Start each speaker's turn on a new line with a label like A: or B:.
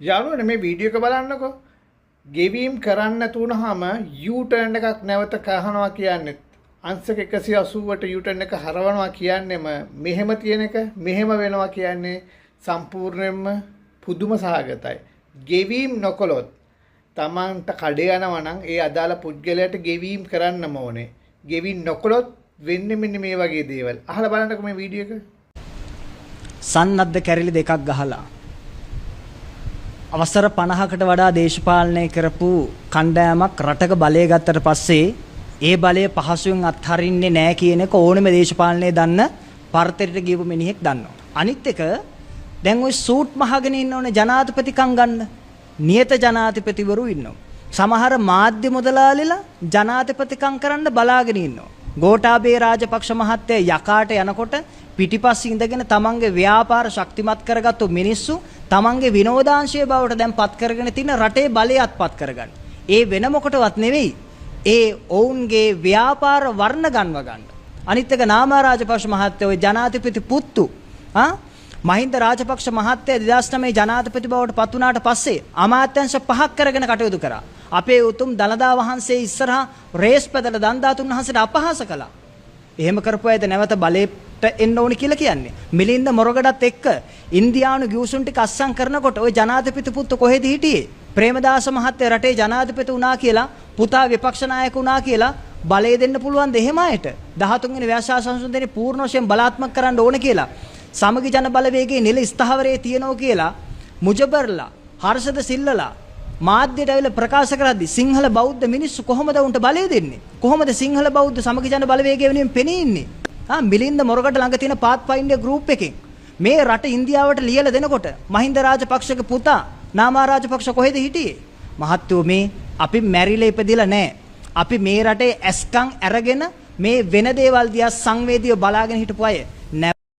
A: යාළුවනේ මේ වීඩියෝ එක බලන්නකෝ. ගෙවීම් කරන්න තුනහම U-turn එකක් නැවත කරනවා කියන්නේ අංශක 180ට U-turn එක හරවනවා කියන්නේම මෙහෙම තියෙන එක මෙහෙම වෙනවා කියන්නේ සම්පූර්ණයෙන්ම පුදුම සහගතයි. ගෙවීම් නොකළොත් තමන්ට කඩේ යනවා නම් ඒ අදාළ පුද්ගලයාට ගෙවීම් කරන්නම ඕනේ. ගෙවීම් නොකළොත් වෙන්නේ මෙන්න මේ වගේ දේවල්. අහලා බලන්නකෝ මේ වීඩියෝ එක.
B: සන්නද්ධ කැරලි දෙකක් ගහලා අවසර 50කට වඩා දේශපාලනය කරපු කණ්ඩායමක් රටක බලය ගත්තට පස්සේ ඒ බලය පහසුවෙන් අත්හරින්නේ නැහැ කියන එක ඕනෙම දේශපාලනයේ දන්න පරතරයට ගියපු මිනිහෙක් දන්නවා. අනිත් එක දැන් ওই සූට් මහගෙන ඉන්න ඕනේ ජනාධිපතිකම් ගන්න. නියත ජනාධිපතිවරු ඉන්නවා. සමහර මාධ්‍ය මුදලාලිලා ජනාධිපතිකම් කරන්න බලාගෙන ඉන්නවා. ගෝඨාභය රාජපක්ෂ මහත්තයා යකාට යනකොට පිටිපස්සේ ඉඳගෙන තමන්ගේ ව්‍යාපාර ශක්තිමත් කරගත්තු මිනිස්සු තමන්ගේ විනෝදාංශය බවට දැන් පත් කරගෙන තියෙන රටේ බලයත් පත් කරගන්න. ඒ වෙන මොකටවත් නෙවෙයි. ඒ ඔවුන්ගේ ව්‍යාපාර වර්ණ ගන්ව ගන්න. අනිත් එක නාමා රාජපක්ෂ මහත්තයා ওই ජනාධිපති පුත්තු මහින්ද රාජපක්ෂ මහත්තයා 2009 ජනාධිපති බවට පත් වුණාට පස්සේ අමාත්‍යංශ 5ක් කරගෙන කටයුතු කරා. අපේ උතුම් දලදා වහන්සේ ඉස්සරහා රේස් පැදලා දන්දාතුන් වහන්සේට අපහාස කළා. එහෙම කරපු අයද නැවත බලයට එන්න ඕනි කියලා කියන්නේ. මිලින්ද මොරගඩත් එක්ක ඉන්දියානු ගිවිසුම් ටික අස්සම් කරනකොට ওই ජනාධිපති පුත්තු කොහෙද හිටියේ? ප්‍රේමදාස මහත්තයා රටේ ජනාධිපති වුණා කියලා පුතා විපක්ෂ නායක වුණා කියලා බලය දෙන්න පුළුවන් ද එහෙම අයට? 13 වෙනි ව්‍යවස්ථා සංශෝධනයේ පූර්ණ වශයෙන් බලාත්මක කරන්න ඕන කියලා. සමගි ජන බලවේගයේ නිල ස්ථාවරයේ තියනවා කියලා මුජබර්ලා හර්ෂද සිල්ලලා මාධ්‍යයට ඇවිල්ලා ප්‍රකාශ කරද්දි සිංහල බෞද්ධ මිනිස්සු කොහොමද උන්ට බලය දෙන්නේ? කොහොමද සිංහල බෞද්ධ සමගි ජන බලවේගය වෙනුවෙන් පෙනී ඉන්නේ? මිලින්ද මොරගඩ ළඟ තියෙන පාත්ෆයින්ඩර් ගෲප් එකෙන් මේ රට ඉන්දියාවට ලියලා දෙනකොට මහින්ද රාජපක්ෂගේ පුතා නාමා රාජපක්ෂ කොහෙද හිටියේ? මහත්තයෝ මේ අපි මැරිලා ඉපදිලා නැහැ. අපි මේ රටේ ඇස්කම් අරගෙන මේ වෙන දේවල් දිහා සංවේදීව බලාගෙන හිටපු අය.